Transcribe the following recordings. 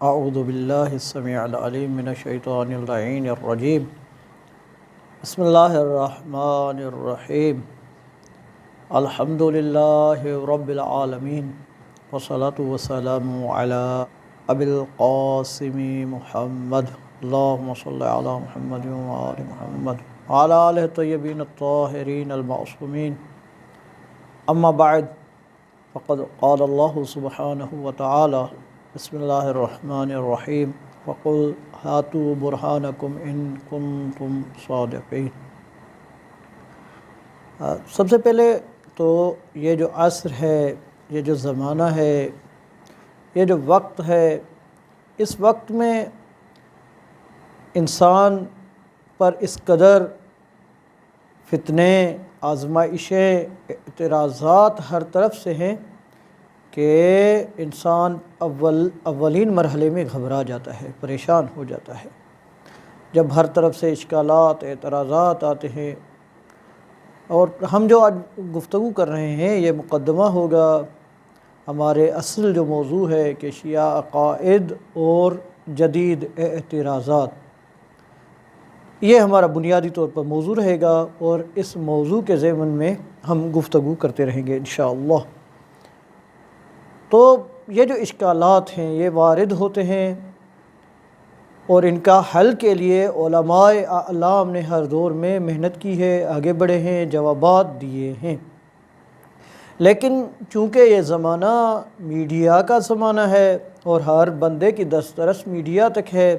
اعوذ باللہ السمیع العلیم من الشیطان اللعین الرجیم بسم اللہ الرحمن الرحیم الحمد للہ رب العالمین والصلاة والسلام علی ابی القاسم محمد اللہم صلی علی محمد وآل محمد وعلی آلہ الطیبین الطاہرین المعصومین اما بعد فقد قال اللہ سبحانہ وتعالی بسم اللہ الرحمن الرحیم وقل ہاتوا برہانکم ان کنتم صادقین۔ سب سے پہلے تو یہ جو عصر ہے، یہ جو زمانہ ہے، یہ جو وقت ہے، اس وقت میں انسان پر اس قدر فتنے، آزمائشیں، اعتراضات ہر طرف سے ہیں کہ انسان اولین مرحلے میں گھبرا جاتا ہے، پریشان ہو جاتا ہے۔ جب ہر طرف سے اشکالات، اعتراضات آتے ہیں، اور ہم جو آج گفتگو کر رہے ہیں یہ مقدمہ ہوگا ہمارے اصل جو موضوع ہے کہ شیعہ عقائد اور جدید اعتراضات، یہ ہمارا بنیادی طور پر موضوع رہے گا، اور اس موضوع کے ضمن میں ہم گفتگو کرتے رہیں گے انشاءاللہ۔ تو یہ جو اشکالات ہیں یہ وارد ہوتے ہیں، اور ان کا حل کے لیے علماء اعلام نے ہر دور میں محنت کی ہے، آگے بڑھے ہیں، جوابات دیے ہیں۔ لیکن چونکہ یہ زمانہ میڈیا کا زمانہ ہے اور ہر بندے کی دسترس میڈیا تک ہے،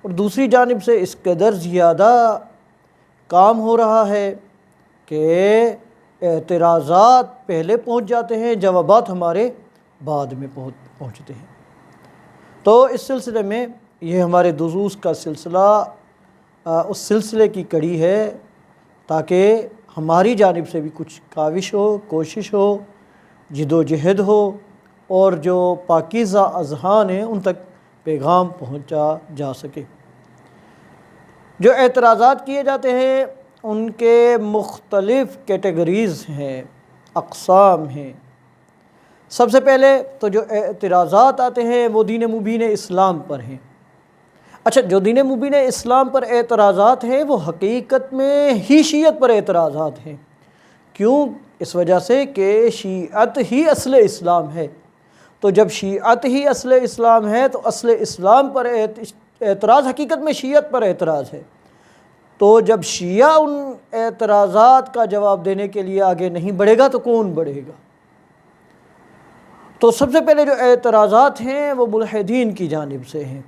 اور دوسری جانب سے اس قدر زیادہ کام ہو رہا ہے کہ اعتراضات پہلے پہنچ جاتے ہیں، جوابات ہمارے بعد میں پہنچتے ہیں۔ تو اس سلسلے میں یہ ہمارے دروس کا سلسلہ اس سلسلے کی کڑی ہے، تاکہ ہماری جانب سے بھی کچھ کاوش ہو، کوشش ہو، جد و جہد ہو، اور جو پاکیزہ اذہان ہیں ان تک پیغام پہنچا جا سکے۔ جو اعتراضات کیے جاتے ہیں ان کے مختلف کیٹیگریز ہیں، اقسام ہیں۔ سب سے پہلے تو جو اعتراضات آتے ہیں وہ دین مبین اسلام پر ہیں۔ اچھا، جو دین مبین اسلام پر اعتراضات ہیں وہ حقیقت میں ہی شیعت پر اعتراضات ہیں۔ کیوں؟ اس وجہ سے کہ شیعت ہی اصل اسلام ہے۔ تو جب شیعت ہی اصل اسلام ہے تو اصل اسلام پر اعتراض حقیقت میں شیعت پر اعتراض ہے۔ تو جب شیعہ ان اعتراضات کا جواب دینے کے لیے آگے نہیں بڑھے گا تو کون بڑھے گا؟ تو سب سے پہلے جو اعتراضات ہیں وہ ملحدین کی جانب سے ہیں،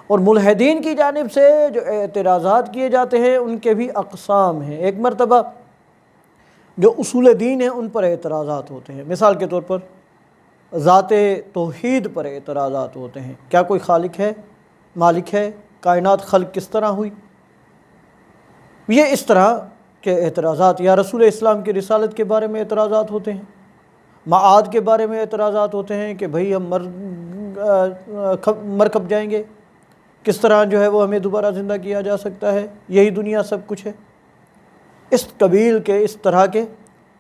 اور ملحدین کی جانب سے جو اعتراضات کیے جاتے ہیں ان کے بھی اقسام ہیں۔ ایک مرتبہ جو اصول دین ہیں ان پر اعتراضات ہوتے ہیں، مثال کے طور پر ذات توحید پر اعتراضات ہوتے ہیں۔ کیا کوئی خالق ہے، مالک ہے؟ کائنات خلق کس طرح ہوئی؟ یہ اس طرح کے اعتراضات، یا رسول اسلام کی رسالت کے بارے میں اعتراضات ہوتے ہیں، معاد کے بارے میں اعتراضات ہوتے ہیں کہ بھئی ہم مر کب جائیں گے، کس طرح جو ہے وہ ہمیں دوبارہ زندہ کیا جا سکتا ہے، یہی دنیا سب کچھ ہے۔ اس قبیل کے اس طرح کے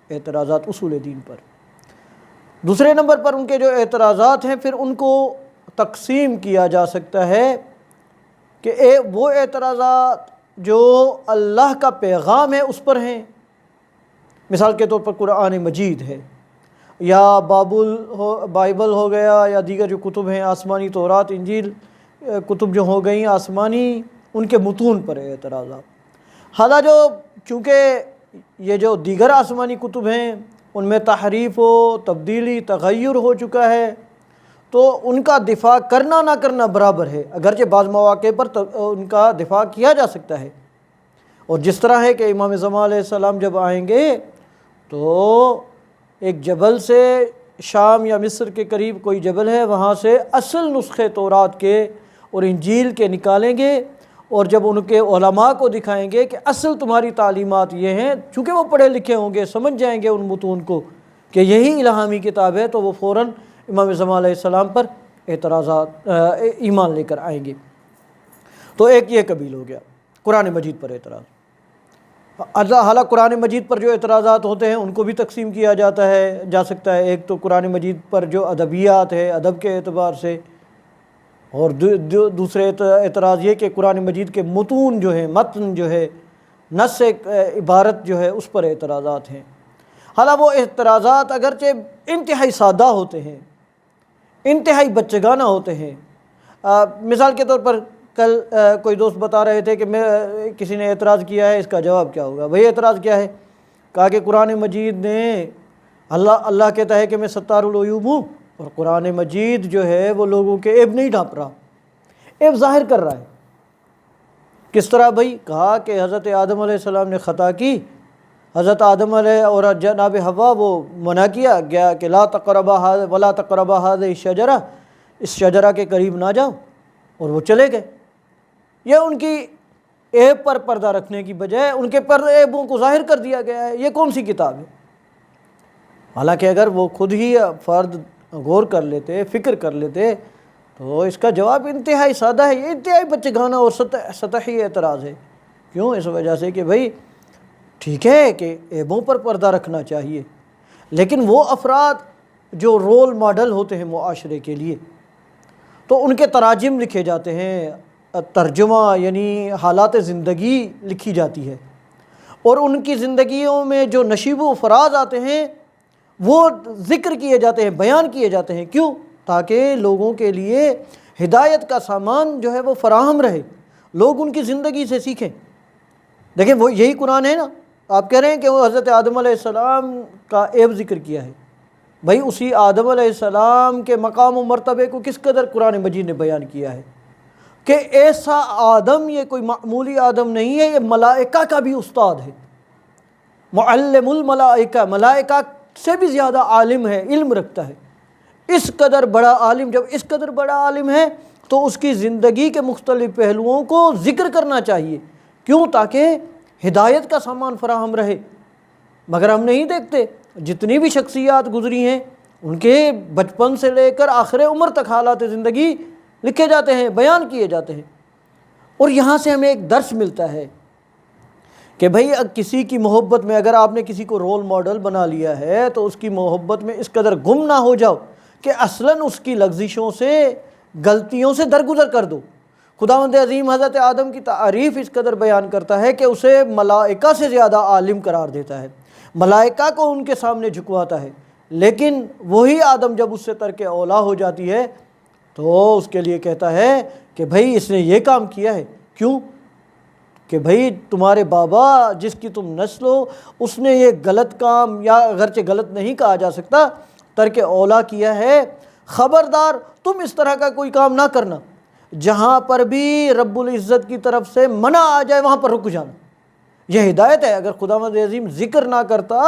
اعتراضات اصول دین پر۔ دوسرے نمبر پر ان کے جو اعتراضات ہیں پھر ان کو تقسیم کیا جا سکتا ہے کہ وہ اعتراضات جو اللہ کا پیغام ہے اس پر ہیں، مثال کے طور پر قرآن مجید ہے، یا بائبل ہو گیا، یا دیگر جو کتب ہیں آسمانی، تورات، انجیل، کتب جو ہو گئیں آسمانی، ان کے متون پر اعتراضات۔ حالانکہ چونکہ یہ جو دیگر آسمانی کتب ہیں ان میں تحریف و تبدیلی، تغیر ہو چکا ہے، تو ان کا دفاع کرنا نہ کرنا برابر ہے، اگرچہ بعض مواقع پر ان کا دفاع کیا جا سکتا ہے۔ اور جس طرح ہے کہ امام زمان علیہ السلام جب آئیں گے تو ایک جبل سے، شام یا مصر کے قریب کوئی جبل ہے، وہاں سے اصل نسخے تورات کے اور انجیل کے نکالیں گے، اور جب ان کے علماء کو دکھائیں گے کہ اصل تمہاری تعلیمات یہ ہیں، چونکہ وہ پڑھے لکھے ہوں گے، سمجھ جائیں گے ان متون کو کہ یہی الہامی کتاب ہے، تو وہ فوراً امام زمان علیہ السلام پر اعتراضات ایمان لے کر آئیں گے۔ تو ایک یہ قبیل ہو گیا قرآن مجید پر اعتراض۔ حالانکہ قرآن مجید پر جو اعتراضات ہوتے ہیں ان کو بھی تقسیم کیا جا سکتا ہے۔ ایک تو قرآن مجید پر جو ادبیات ہے، ادب کے اعتبار سے اور دوسرے اعتراض یہ کہ قرآن مجید کے متون جو ہیں، متن جو ہے، نص عبارت جو ہے، اس پر اعتراضات ہیں۔ حالانکہ وہ اعتراضات اگرچہ انتہائی سادہ ہوتے ہیں، انتہائی بچگانہ ہوتے ہیں۔ مثال کے طور پر کل کوئی دوست بتا رہے تھے کہ کسی نے اعتراض کیا ہے، اس کا جواب کیا ہوگا؟ وہی اعتراض کیا ہے؟ کہا کہ قرآن مجید نے اللہ کہتا ہے کہ میں ستار العیوب ہوں، اور قرآن مجید جو ہے وہ لوگوں کے عیب نہیں ڈھانپ رہا، عیب ظاہر کر رہا ہے۔ کس طرح بھائی؟ کہا کہ حضرت آدم علیہ السلام نے خطا کی، حضرت آدم علیہ اور جناب حوا وہ منع کیا گیا کہ لا تقربا ولا تقربا هذه الشجرہ، اس شجرہ کے قریب نہ جاؤ، اور وہ چلے گئے۔ یہ ان کی عیب پر پردہ رکھنے کی بجائے ان کے عیبوں کو ظاہر کر دیا گیا ہے۔ یہ کون سی کتاب ہے؟ حالانکہ اگر وہ خود ہی فرد غور کر لیتے، فکر کر لیتے، تو اس کا جواب انتہائی سادہ ہے۔ یہ انتہائی بچگانہ اور سطحی اعتراض ہے۔ کیوں؟ اس وجہ سے کہ بھائی ٹھیک ہے کہ عیبوں پر پردہ رکھنا چاہیے، لیکن وہ افراد جو رول ماڈل ہوتے ہیں معاشرے کے لیے، تو ان کے تراجم لکھے جاتے ہیں، ترجمہ یعنی حالات زندگی لکھی جاتی ہے، اور ان کی زندگیوں میں جو نشیب و فراز آتے ہیں وہ ذکر کیے جاتے ہیں، بیان کیے جاتے ہیں۔ کیوں؟ تاکہ لوگوں کے لیے ہدایت کا سامان جو ہے وہ فراہم رہے، لوگ ان کی زندگی سے سیکھیں۔ دیکھیں وہ یہی قرآن ہے نا، آپ کہہ رہے ہیں کہ وہ حضرت آدم علیہ السلام کا عیب ذکر کیا ہے، بھائی اسی آدم علیہ السلام کے مقام و مرتبے کو کس قدر قرآن مجید نے بیان کیا ہے کہ ایسا آدم یہ کوئی معمولی آدم نہیں ہے، یہ ملائکہ کا بھی استاد ہے، معلم الملائکہ، ملائکہ سے بھی زیادہ عالم ہے، علم رکھتا ہے۔ اس قدر بڑا عالم، جب اس قدر بڑا عالم ہے تو اس کی زندگی کے مختلف پہلوؤں کو ذکر کرنا چاہیے۔ کیوں؟ تاکہ ہدایت کا سامان فراہم رہے۔ مگر ہم نہیں دیکھتے، جتنی بھی شخصیات گزری ہیں ان کے بچپن سے لے کر آخر عمر تک حالات زندگی لکھے جاتے ہیں، بیان کیے جاتے ہیں، اور یہاں سے ہمیں ایک درس ملتا ہے کہ بھئی کسی کی محبت میں اگر آپ نے کسی کو رول ماڈل بنا لیا ہے تو اس کی محبت میں اس قدر گم نہ ہو جاؤ کہ اصلاً اس کی لغزشوں سے، غلطیوں سے درگزر کر دو۔ خداوند عظیم حضرت آدم کی تعریف اس قدر بیان کرتا ہے کہ اسے ملائکہ سے زیادہ عالم قرار دیتا ہے، ملائکہ کو ان کے سامنے جھکواتا ہے، لیکن وہی آدم جب اس سے ترک اولا ہو جاتی ہے تو اس کے لیے کہتا ہے کہ بھئی اس نے یہ کام کیا ہے۔ کیوں؟ کہ بھئی تمہارے بابا جس کی تم نسل ہو اس نے یہ غلط کام، یا اگرچہ غلط نہیں کہا جا سکتا، ترک اولا کیا ہے۔ خبردار تم اس طرح کا کوئی کام نہ کرنا، جہاں پر بھی رب العزت کی طرف سے منع آ جائے وہاں پر رک جانا۔ یہ ہدایت ہے۔ اگر خداوند عظیم ذکر نہ کرتا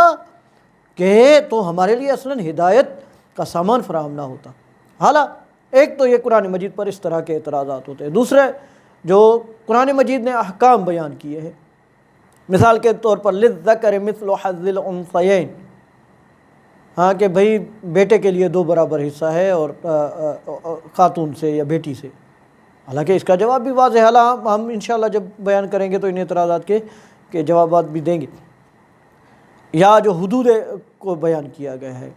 کہ تو ہمارے لیے اصلاً ہدایت کا سامان فراہم نہ ہوتا۔ حالانکہ ایک تو یہ قرآن مجید پر اس طرح کے اعتراضات ہوتے ہیں، دوسرے جو قرآن مجید نے احکام بیان کیے ہیں، مثال کے طور پر للذکر مثل حظ الانثیین، ہاں کہ بھئی بیٹے کے لیے 2 برابر حصہ ہے اور خاتون سے یا بیٹی سے۔ حالانکہ اس کا جواب بھی واضح ہے، حالانکہ ہم انشاءاللہ جب بیان کریں گے تو ان اعتراضات کے جوابات بھی دیں گے۔ یا جو حدود کو بیان کیا گیا ہے،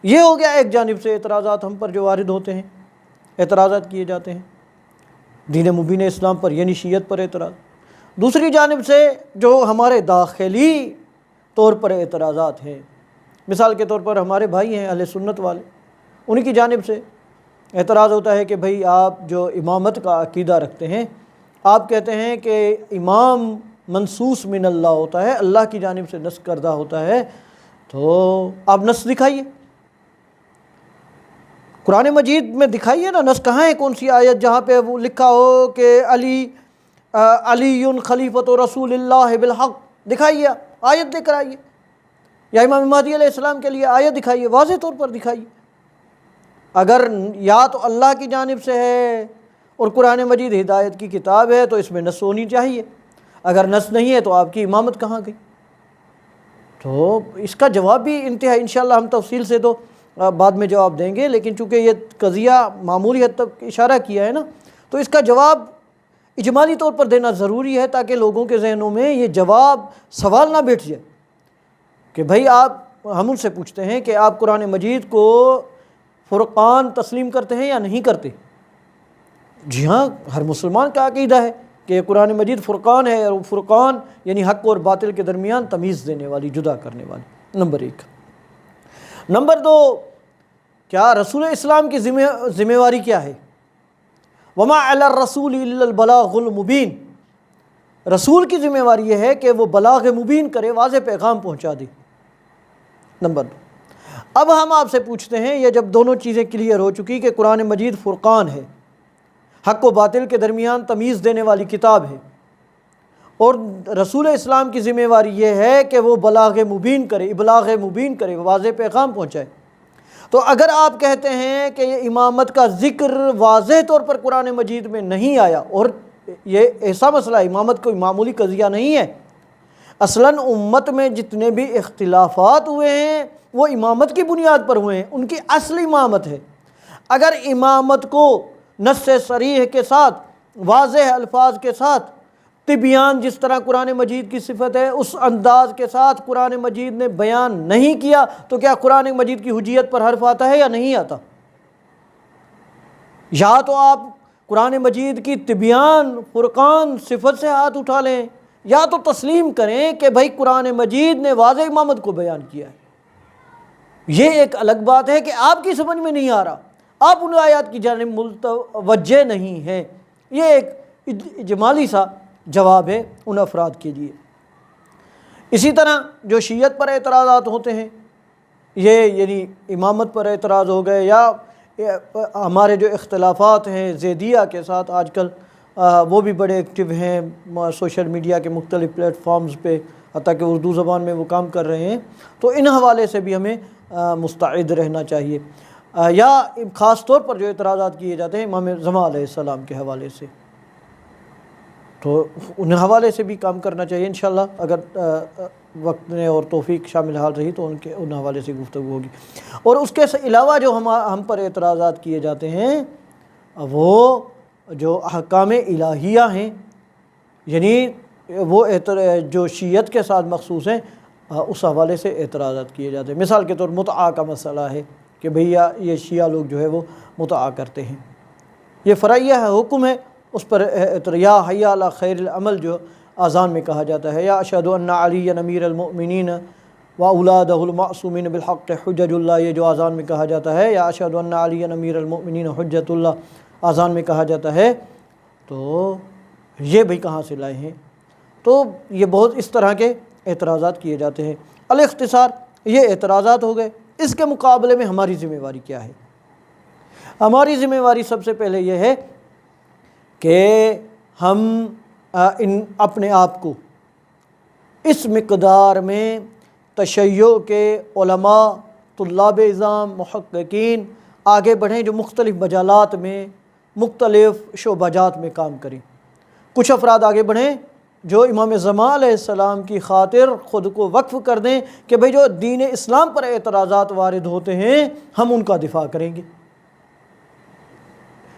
یہ ہو گیا ایک جانب سے اعتراضات ہم پر جو وارد ہوتے ہیں، اعتراضات کیے جاتے ہیں دین مبین اسلام پر، یعنی شیعت پر اعتراض۔ دوسری جانب سے جو ہمارے داخلی طور پر اعتراضات ہیں، مثال کے طور پر ہمارے بھائی ہیں اہل سنت والے، ان کی جانب سے اعتراض ہوتا ہے کہ بھئی آپ جو امامت کا عقیدہ رکھتے ہیں، آپ کہتے ہیں کہ امام منصوص من اللہ ہوتا ہے، اللہ کی جانب سے نص کردہ ہوتا ہے، تو آپ نص دکھائیے، قرآن مجید میں دکھائیے نا نص کہاں ہے، کون سی آیت جہاں پہ وہ لکھا ہو کہ علی خلیفۃ رسول اللہ بالحق، دکھائیے، آیت دے کر آئیے، یا امام مہدی علیہ السلام کے لیے آیت دکھائیے، واضح طور پر دکھائیے۔ اگر یا تو اللہ کی جانب سے ہے اور قرآن مجید ہدایت کی کتاب ہے تو اس میں نص ہونی چاہیے، اگر نص نہیں ہے تو آپ کی امامت کہاں گئی؟ تو اس کا جواب بھی انتہائی انشاءاللہ ہم تفصیل سے تو بعد میں جواب دیں گے، لیکن چونکہ یہ قضیہ معمولی حد تک اشارہ کیا ہے نا، تو اس کا جواب اجمالی طور پر دینا ضروری ہے تاکہ لوگوں کے ذہنوں میں یہ جواب سوال نہ بیٹھ جائے کہ بھئی ہم ان سے پوچھتے ہیں کہ آپ قرآن مجید کو فرقان تسلیم کرتے ہیں یا نہیں کرتے؟ جی ہاں، ہر مسلمان کا عقیدہ ہے کہ قرآن مجید فرقان ہے، اور فرقان یعنی حق اور باطل کے درمیان تمیز دینے والی، جدا کرنے والی۔ نمبر 1۔ نمبر 2، کیا رسول اسلام کی ذمہ واری کیا ہے؟ وما علی الرسول الا البلاغ المبین۔ رسول کی ذمہ واری یہ ہے کہ وہ بلاغ مبین کرے، واضح پیغام پہنچا دے۔ نمبر 2، اب ہم آپ سے پوچھتے ہیں، یہ جب دونوں چیزیں کلیئر ہو چکی کہ قرآن مجید فرقان ہے، حق و باطل کے درمیان تمیز دینے والی کتاب ہے، اور رسول اسلام کی ذمہ واری یہ ہے کہ وہ بلاغ مبین کرے، ابلاغ مبین کرے، واضح پیغام پہنچائے، تو اگر آپ کہتے ہیں کہ یہ امامت کا ذکر واضح طور پر قرآن مجید میں نہیں آیا، اور یہ ایسا مسئلہ، امامت کوئی معمولی قضیہ نہیں ہے، اصلاً امت میں جتنے بھی اختلافات ہوئے ہیں وہ امامت کی بنیاد پر ہوئے ہیں، ان کی اصل امامت ہے۔ اگر امامت کو نص صریح کے ساتھ، واضح الفاظ کے ساتھ، طبیان جس طرح قرآن مجید کی صفت ہے اس انداز کے ساتھ قرآن مجید نے بیان نہیں کیا، تو کیا قرآن مجید کی حجیت پر حرف آتا ہے یا نہیں آتا؟ یا تو آپ قرآن مجید کی طبیان، فرقان صفت سے ہاتھ اٹھا لیں، یا تو تسلیم کریں کہ بھائی قرآن مجید نے واضح امامت کو بیان کیا ہے۔ یہ ایک الگ بات ہے کہ آپ کی سمجھ میں نہیں آ رہا، آپ ان آیات کی جانب متوجہ نہیں ہیں۔ یہ ایک اجمالی سا جواب ہے ان افراد کے لیے۔ اسی طرح جو شیعت پر اعتراضات ہوتے ہیں، یہ یعنی امامت پر اعتراض ہو گئے، یا ہمارے جو اختلافات ہیں زیدیہ کے ساتھ آج کل، وہ بھی بڑے ایکٹیو ہیں سوشل میڈیا کے مختلف پلیٹ فارمز پہ، حتیٰ کہ اردو زبان میں وہ کام کر رہے ہیں، تو ان حوالے سے بھی ہمیں مستعد رہنا چاہیے۔ یا خاص طور پر جو اعتراضات کیے جاتے ہیں امام زمان علیہ السلام کے حوالے سے، تو ان حوالے سے بھی کام کرنا چاہیے انشاءاللہ، اگر وقت نے اور توفیق شامل حال رہی تو ان حوالے سے گفتگو ہوگی۔ اور اس کے علاوہ جو ہم پر اعتراضات کیے جاتے ہیں وہ جو احکام الہیہ ہیں، یعنی وہ جو شیعت کے ساتھ مخصوص ہیں، اس حوالے سے اعتراضات کیے جاتے ہیں۔ مثال کے طور متعہ کا مسئلہ ہے کہ بھیا یہ شیعہ لوگ جو ہے وہ متعہ کرتے ہیں، یہ فرعیہ حکم ہے، اس پر یا حی علی خیر العمل جو اذان میں کہا جاتا ہے، یا اشہد ان علی امیر المؤمنین و اولادہ المعصومین بالحق حجج اللہ، یہ جو اذان میں کہا جاتا ہے، یا اشہد ان علی امیر المؤمنین حجت اللہ اذان میں کہا جاتا ہے، تو یہ بھی کہاں سے لائے ہیں؟ تو یہ بہت اس طرح کے اعتراضات کیے جاتے ہیں۔ الاختصار یہ اعتراضات ہو گئے۔ اس کے مقابلے میں ہماری ذمہ واری کیا ہے؟ ہماری ذمہ واری سب سے پہلے یہ ہے کہ ہم اپنے آپ کو اس مقدار میں تشیع کے علماء، طلاب اعظام، محققین آگے بڑھیں جو مختلف مجالات میں، مختلف شعبہ جات میں کام کریں۔ کچھ افراد آگے بڑھیں جو امام زمان علیہ السلام کی خاطر خود کو وقف کر دیں کہ بھئی جو دین اسلام پر اعتراضات وارد ہوتے ہیں ہم ان کا دفاع کریں گے۔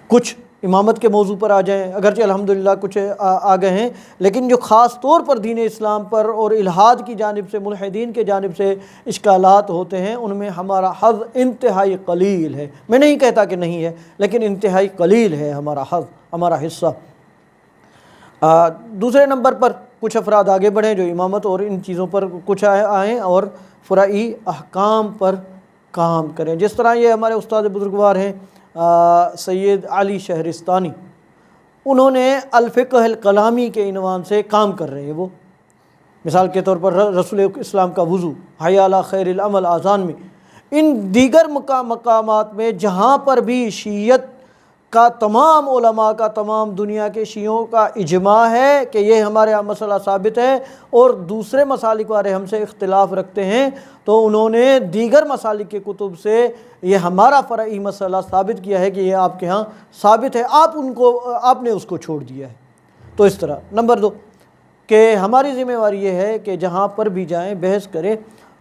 کچھ امامت کے موضوع پر آ جائیں، اگرچہ الحمدللہ کچھ آ گئے ہیں، لیکن جو خاص طور پر دین اسلام پر اور الحاد کی جانب سے، ملحدین کے جانب سے اشکالات ہوتے ہیں، ان میں ہمارا حظ انتہائی قلیل ہے۔ میں نہیں کہتا کہ نہیں ہے، لیکن انتہائی قلیل ہے ہمارا حظ، ہمارا حصہ۔ دوسرے نمبر پر کچھ افراد آگے بڑھیں جو امامت اور ان چیزوں پر کچھ آئیں اور فرعی احکام پر کام کریں، جس طرح یہ ہمارے استاد بزرگوار ہیں سید علی شہرستانی، انہوں نے الفقہ الکلامی کے عنوان سے کام کر رہے ہیں۔ وہ مثال کے طور پر رسول اسلام کا وضو، حی علی خیر العمل اذان میں، ان دیگر مقامات میں جہاں پر بھی شیعت کا تمام علماء کا، تمام دنیا کے شیعوں کا اجماع ہے کہ یہ ہمارے یہاں مسئلہ ثابت ہے، اور دوسرے مسالک والے ہم سے اختلاف رکھتے ہیں، تو انہوں نے دیگر مسالک کے کتب سے یہ ہمارا فرعی مسئلہ ثابت کیا ہے کہ یہ آپ کے ہاں ثابت ہے، آپ نے اس کو چھوڑ دیا ہے۔ تو اس طرح نمبر 2 کہ ہماری ذمہ واری یہ ہے کہ جہاں پر بھی جائیں بحث کریں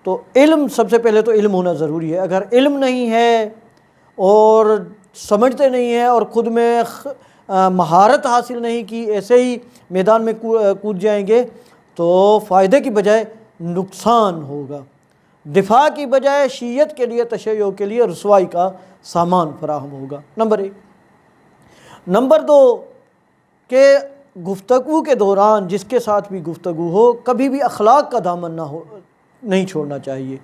تو علم، سب سے پہلے تو علم ہونا ضروری ہے۔ اگر علم نہیں ہے اور سمجھتے نہیں ہیں اور خود میں مہارت حاصل نہیں کی، ایسے ہی میدان میں کود جائیں گے تو فائدے کی بجائے نقصان ہوگا، دفاع کی بجائے شیعت کے لیے، تشیع کے لیے رسوائی کا سامان فراہم ہوگا۔ نمبر 1۔ نمبر 2 کہ گفتگو کے دوران جس کے ساتھ بھی گفتگو ہو کبھی بھی اخلاق کا دامن نہیں چھوڑنا چاہیے۔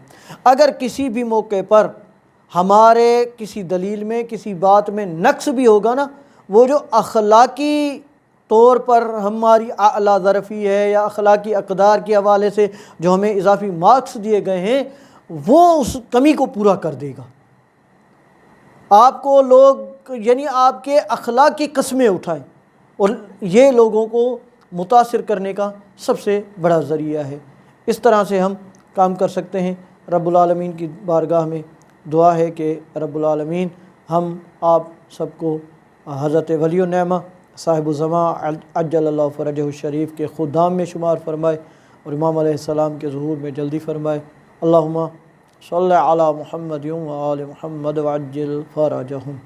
اگر کسی بھی موقع پر ہمارے کسی دلیل میں کسی بات میں نقص بھی ہوگا نا، وہ جو اخلاقی طور پر ہماری اعلیٰ ظرفی ہے یا اخلاقی اقدار کے حوالے سے جو ہمیں اضافی مارکس دیے گئے ہیں، وہ اس کمی کو پورا کر دے گا۔ آپ کو لوگ یعنی آپ کے اخلاق کی قسمیں اٹھائیں، اور یہ لوگوں کو متاثر کرنے کا سب سے بڑا ذریعہ ہے۔ اس طرح سے ہم کام کر سکتے ہیں۔ رب العالمین کی بارگاہ میں دعا ہے کہ رب العالمین ہم آپ سب کو حضرت ولی النعمہ صاحب الزمان عجل اللہ فرجہ الشریف کے خدام میں شمار فرمائے اور امام علیہ السلام کے ظہور میں جلدی فرمائے۔ اللہم صلی علی محمد و آل محمد وعجل فرجہم۔